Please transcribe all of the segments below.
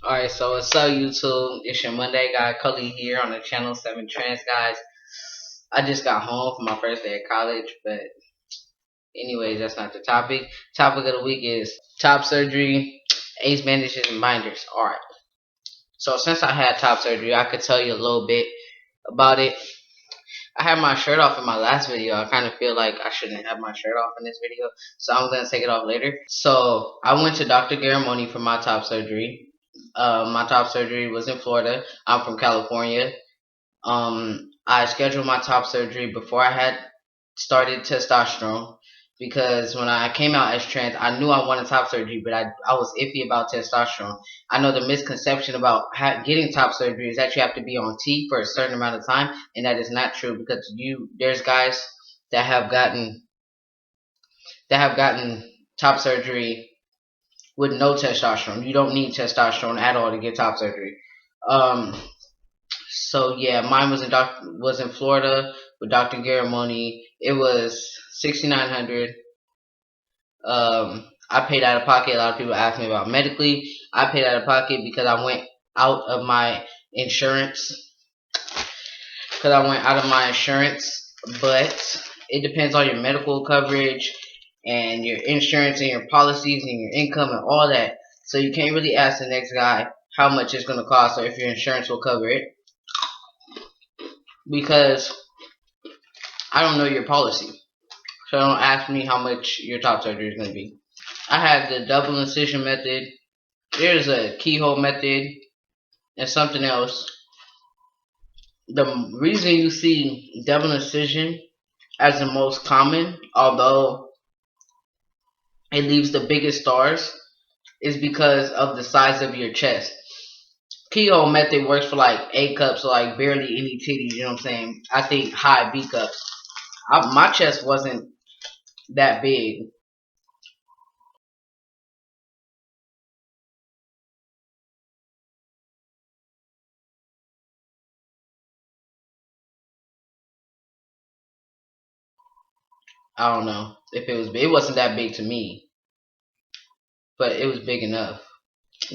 Alright, so what's up YouTube? It's your Monday guy Coley here on the channel 7 Trans guys. I just got home from my first day of college, but anyways, that's not the topic. Topic of the week is top surgery, ace bandages, and binders. Alright. So since I had top surgery, I could tell you a little bit about it. I had my shirt off in my last video. I kind of feel like I shouldn't have my shirt off in this video, so I'm gonna take it off later. So I went to Dr. Garamoni for my top surgery. My top surgery was in Florida. I'm from California. I scheduled my top surgery before I had started testosterone because when I came out as trans, I knew I wanted top surgery, but I was iffy about testosterone. I know the misconception about getting top surgery is that you have to be on T for a certain amount of time, and that is not true because there's guys that have gotten top surgery with no testosterone. You don't need testosterone at all to get top surgery. Um, So yeah, mine was in Florida with Dr. Garamoni. It was 6,900. I paid out of pocket. A lot of people ask me about medically. I paid out of pocket because I went out of my insurance. But it depends on your medical coverage and your insurance and your policies and your income and all that. So you can't really ask the next guy how much it's going to cost or if your insurance will cover it because I don't know your policy. So don't ask me how much your top surgery is going to be. I had the double incision method. There's a keyhole method and something else. The reason you see double incision as the most common, although it leaves the biggest stars, is because of the size of your chest. Keyhole method works for like A cups, so like barely any titties, you know what I'm saying? I think high B cups. My chest wasn't that big. I don't know if it was big. It wasn't that big to me, but it was big enough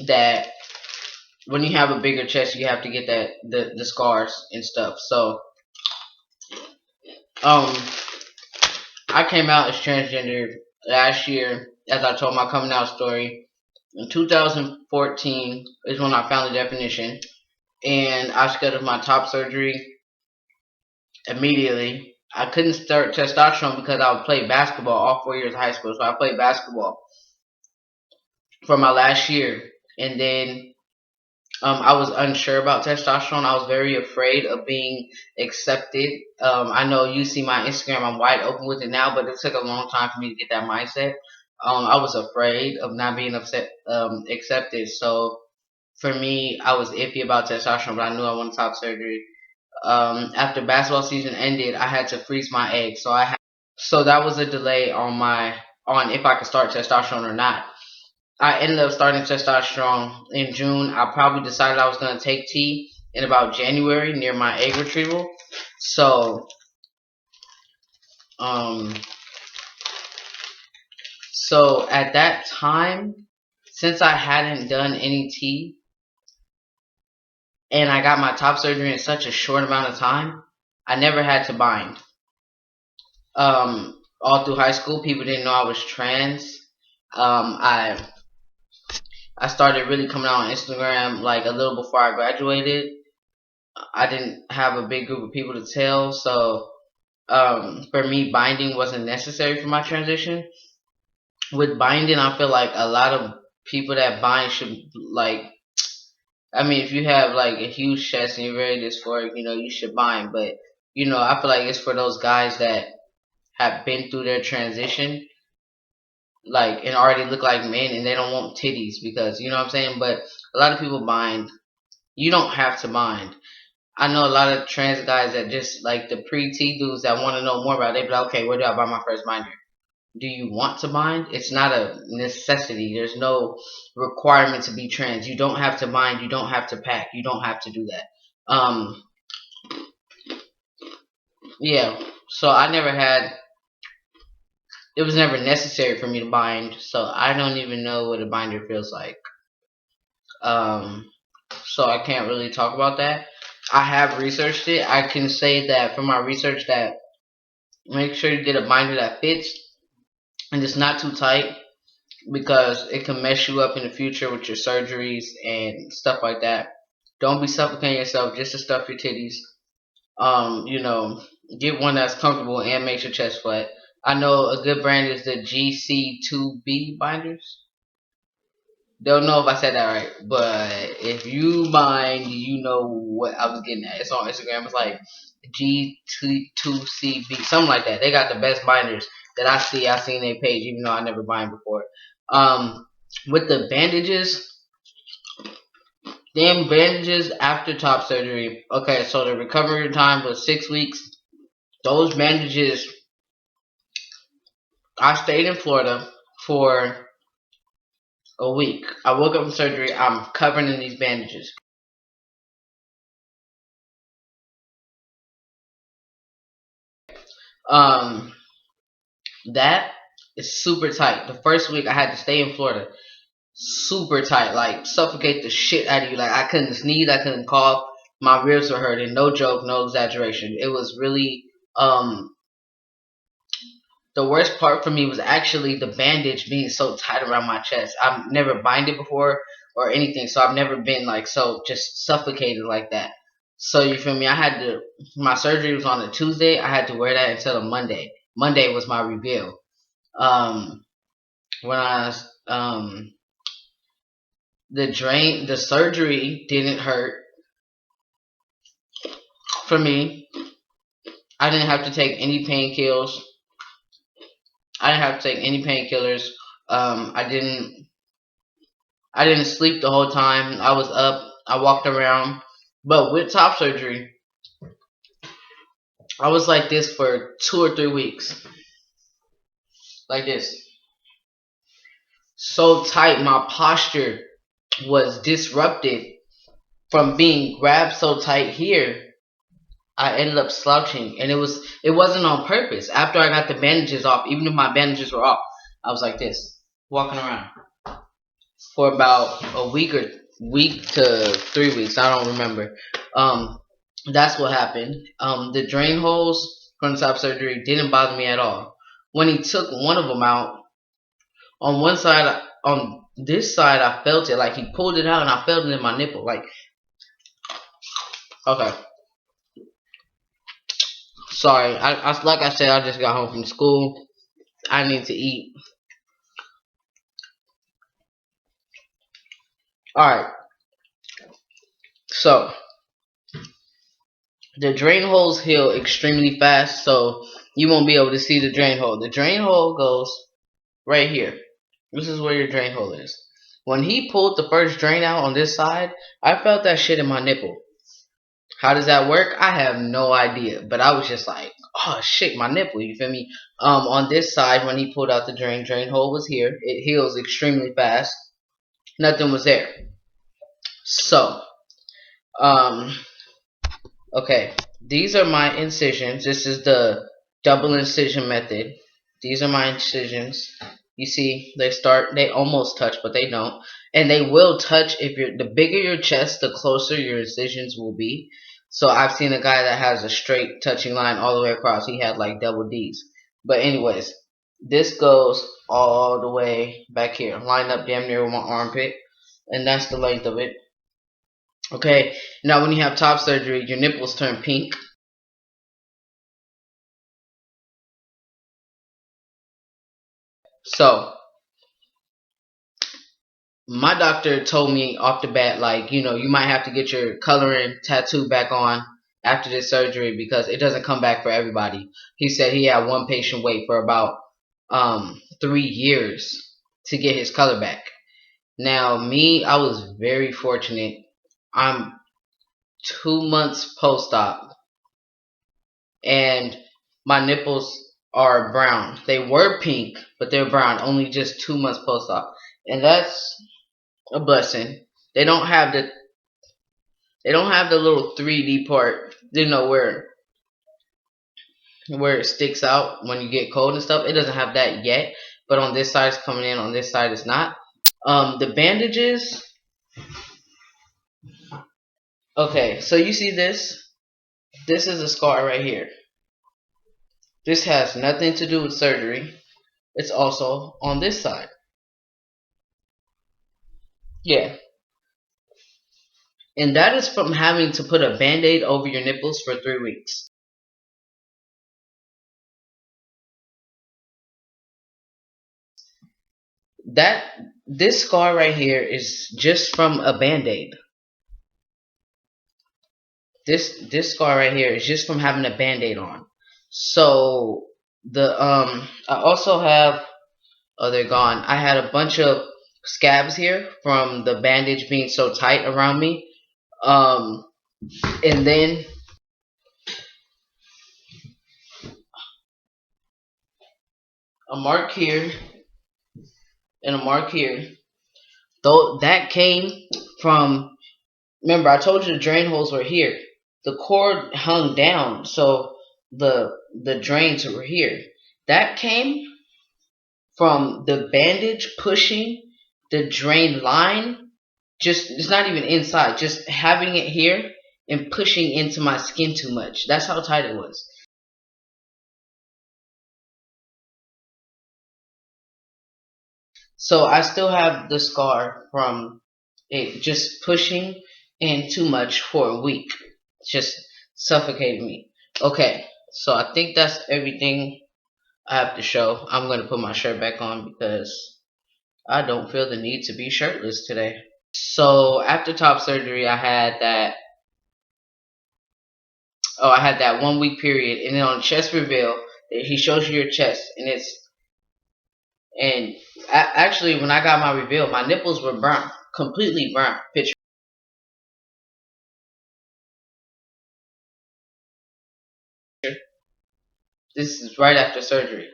that when you have a bigger chest, you have to get the scars and stuff. So um, I came out as transgender last year, as I told my coming out story. In 2014 is when I found the definition, and I scheduled my top surgery immediately. I couldn't start testosterone because I would play basketball all 4 years of high school, so I played basketball for my last year, and then I was unsure about testosterone. I was very afraid of being accepted. I know you see my Instagram. I'm wide open with it now, but it took a long time for me to get that mindset. I was afraid of not being accepted. So for me, I was iffy about testosterone, but I knew I wanted top surgery. After basketball season ended, I had to freeze my egg. So that was a delay on if I could start testosterone or not. I ended up starting testosterone in June. I probably decided I was going to take T in about January near my egg retrieval. So, um, so at that time, since I hadn't done any T and I got my top surgery in such a short amount of time, I never had to bind. All through high school, people didn't know I was trans. Um, I I started really coming out on Instagram like a little before I graduated. I didn't have a big group of people to tell, so for me, binding wasn't necessary for my transition. With binding, I feel like a lot of people that bind should like. I mean, if you have like a huge chest and you're very dysphoric, you should bind. But I feel like it's for those guys that have been through their transition, like and already look like men, and they don't want titties because you know what I'm saying. But a lot of people bind. You don't have to bind. I know a lot of trans guys that just like the pre-T dudes that want to know more about it. They be like, okay, where do I buy my first binder? Do you want to bind? It's not a necessity. There's no requirement to be trans. You don't have to bind. You don't have to pack. You don't have to do that. Yeah. So I never had. It was never necessary for me to bind. So I don't even know what a binder feels like. so I can't really talk about that. I have researched it. I can say that from my research that make sure you get a binder that fits and it's not too tight because it can mess you up in the future with your surgeries and stuff like that. Don't be suffocating yourself just to stuff your titties. You know, get one that's comfortable and makes your chest flat. I know a good brand is the GC2B binders. Don't know if I said that right, but if you mind, you know what I was getting at. It's on Instagram. It's like G2CB, something like that. They got the best binders that I see. I seen their page, even though I never buy them before. With the bandages, damn bandages after top surgery. Okay, so the recovery time was 6 weeks. Those bandages, I stayed in Florida for a week. I woke up from surgery. I'm covered in these bandages. Um, that is super tight. The first week I had to stay in Florida. Super tight, like suffocate the shit out of you. Like I couldn't sneeze, I couldn't cough. My ribs were hurting. No joke, no exaggeration. It was really the worst part for me was actually the bandage being so tight around my chest. I've never binded before or anything, so I've never been like so just suffocated like that. So you feel me? I had to. My surgery was on a Tuesday. I had to wear that until a Monday. Monday was my reveal. Um, when I the surgery didn't hurt for me. I didn't have to take any painkillers. I didn't have to take any painkillers. I didn't sleep the whole time. I was up. I walked around. But with top surgery, I was like this for 2 or 3 weeks. Like this. So tight, my posture was disrupted from being grabbed so tight here. I ended up slouching, and it wasn't on purpose. After I got the bandages off, even if my bandages were off, I was like this, walking around for about a week to 3 weeks. I don't remember. That's what happened. The drain holes from the top surgery didn't bother me at all. When he took one of them out, on one side, on this side, I felt it like he pulled it out, and I felt it in my nipple. Like, okay. Sorry, I like I said, I just got home from school. I need to eat. Alright, so the drain holes heal extremely fast, so you won't be able to see the drain hole. The drain hole goes right here. This is where your drain hole is. When he pulled the first drain out on this side, I felt that shit in my nipple. How does that work? I have no idea. But I was just like, oh shit, my nipple, you feel me? On this side, when he pulled out the drain hole was here. It heals extremely fast. Nothing was there. So, um, okay, these are my incisions. This is the double incision method. These are my incisions. You see, they almost touch, but they don't. And they will touch if the bigger your chest, the closer your incisions will be. So I've seen a guy that has a straight touching line all the way across. He had like double D's. But anyways, this goes all the way back here, lined up damn near with my armpit. And that's the length of it. Okay, now when you have top surgery, your nipples turn pink. So, my doctor told me off the bat, like, you might have to get your coloring tattoo back on after this surgery because it doesn't come back for everybody. He said he had one patient wait for about 3 years to get his color back. Now, me, I was very fortunate. I'm 2 months post-op, and my nipples are brown. They were pink, but they're brown. Only just 2 months post-op, and that's a blessing. They don't have the little 3D part, where it sticks out when you get cold and stuff. It doesn't have that yet, but on this side it's coming in. On this side it's not. The bandages, Okay, so you see this? This is a scar right here. This has nothing to do with surgery. It's also on this side. Yeah. And that is from having to put a band-aid over your nipples for 3 weeks. That this scar right here is just from a band-aid. This scar right here is just from having a band-aid on. So the I also have, oh, they're gone. I had a bunch of scabs here from the bandage being so tight around me. Um and then a mark here and a mark here. Though that came from, remember I told you the drain holes were here. The cord hung down, so the drains were here. That came from the bandage pushing the drain line. Just, it's not even inside, just having it here and pushing into my skin too much. That's how tight it was. So I still have the scar from it just pushing in too much for a week. Just suffocated me. Okay, so I think that's everything I have to show. I'm gonna put my shirt back on because I don't feel the need to be shirtless today. So after top surgery, I had that 1 week period, and then on chest reveal, he shows you your chest, and actually when I got my reveal, my nipples were brown, completely brown. Picture. This is right after surgery.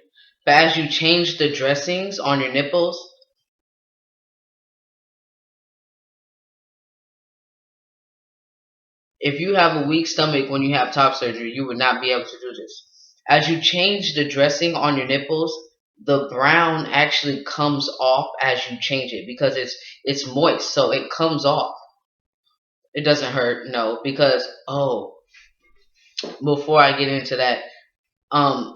But as you change the dressings on your nipples, if you have a weak stomach when you have top surgery, you would not be able to do this. As you change the dressing on your nipples, the brown actually comes off as you change it because it's moist, so it comes off. It doesn't hurt, no, because before I get into that,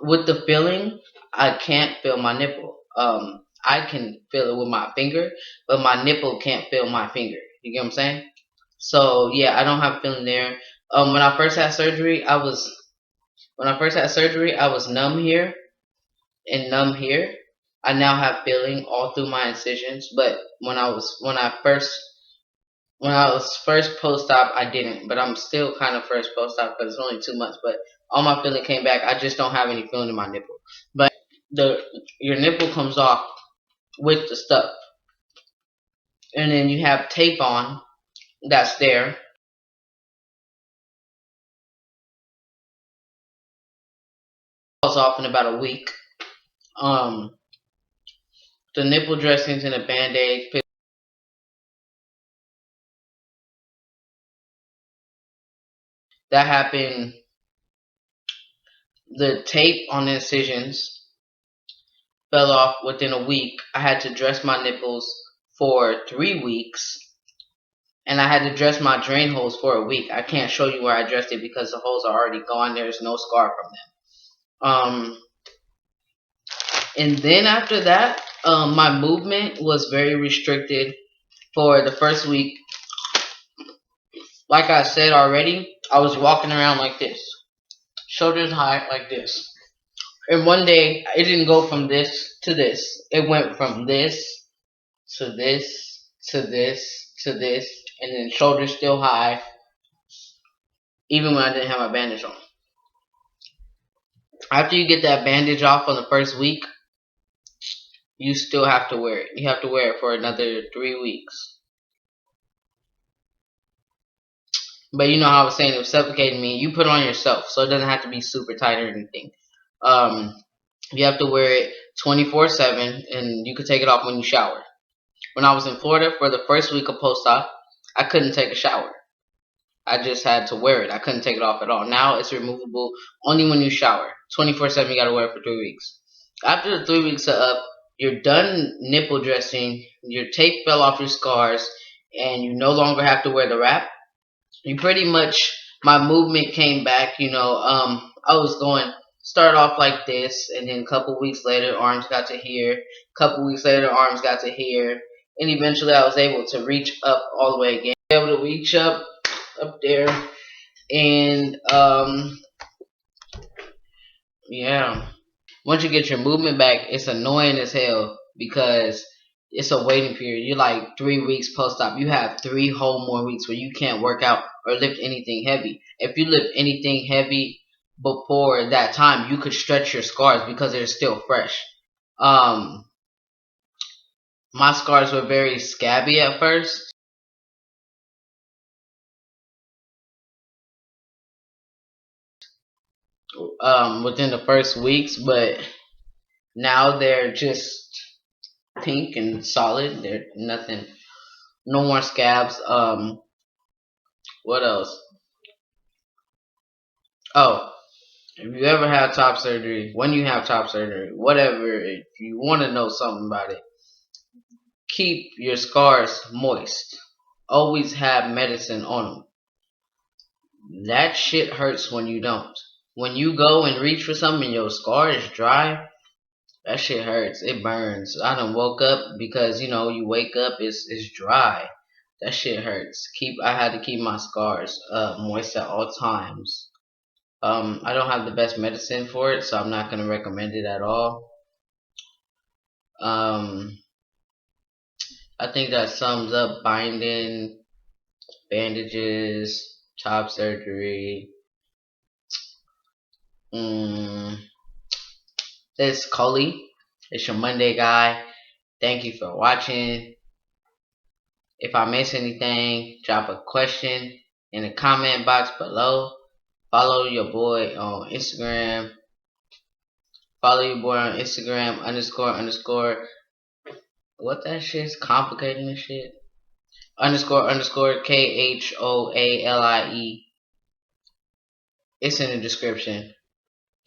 with the feeling, I can't feel my nipple. I can feel it with my finger, but my nipple can't feel my finger. You get what I'm saying? So yeah, I don't have a feeling there. When I first had surgery, I was numb here and numb here. I now have feeling all through my incisions, but when I was first post-op, I didn't, but I'm still kind of first post-op because it's only 2 months. But all my feeling came back. I just don't have any feeling in my nipple. But the your nipple comes off with the stuff, and then you have tape on that's there. Falls off in about a week. Um, the nipple dressings and a band-aid. That happened. The tape on the incisions fell off within a week. I had to dress my nipples for 3 weeks, and I had to dress my drain holes for a week. I can't show you where I dressed it because the holes are already gone. There's no scar from them. And then after that, my movement was very restricted for the first week. Like I said already, I was walking around like this, shoulders high like this. And one day, it didn't go from this to this. It went from this to this to this to this, and then shoulders still high, even when I didn't have my bandage on. After you get that bandage off on the first week, you still have to wear it. You have to wear it for another 3 weeks. But you know how I was saying it was suffocating me. You put it on yourself, so it doesn't have to be super tight or anything. Um, you have to wear it 24/7, and you can take it off when you shower. When I was in Florida for the first week of post-op, I couldn't take a shower. I just had to wear it. I couldn't take it off at all. Now it's removable only when you shower. 24/7, you gotta wear it for 3 weeks. After the 3 weeks are up, you're done nipple dressing, your tape fell off your scars, and you no longer have to wear the wrap. you pretty much, my movement came back. I was going start off like this, and then a couple weeks later, arms got to here. Couple weeks later, arms got to here, and eventually, I was able to reach up all the way again. Able to reach up there, and yeah. Once you get your movement back, it's annoying as hell because it's a waiting period. You're like 3 weeks post op. You have 3 whole more weeks where you can't work out or lift anything heavy. If you lift anything heavy before that time, you could stretch your scars because they're still fresh. Um, my scars were very scabby at first. Within the first weeks, but now they're just pink and solid. They're nothing, no more scabs. What else? Oh, if you ever have top surgery, when you have top surgery, whatever, if you want to know something about it, keep your scars moist. Always have medicine on them. That shit hurts when you don't. When you go and reach for something and your scar is dry, that shit hurts. It burns. I done woke up because you wake up, it's dry. That shit hurts. I had to keep my scars moist at all times. I don't have the best medicine for it, so I'm not gonna recommend it at all. Um, I think that sums up binding, bandages, top surgery. Mm, it's Coley. It's your Monday guy. Thank you for watching. If I miss anything, drop a question in the comment box below. Follow your boy on Instagram. Follow your boy on Instagram __ what that shit's complicating and shit. __ KHOALIE. It's in the description.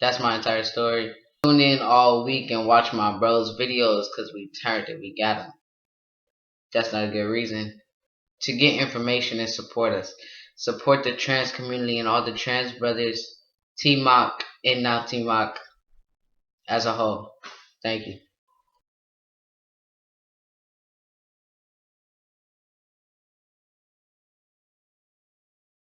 That's my entire story. Tune in all week and watch my bro's videos because we turned it. We got them. That's not a good reason to get information and support us. Support the trans community and all the trans brothers, T-Mock and now T-Mock as a whole. Thank you.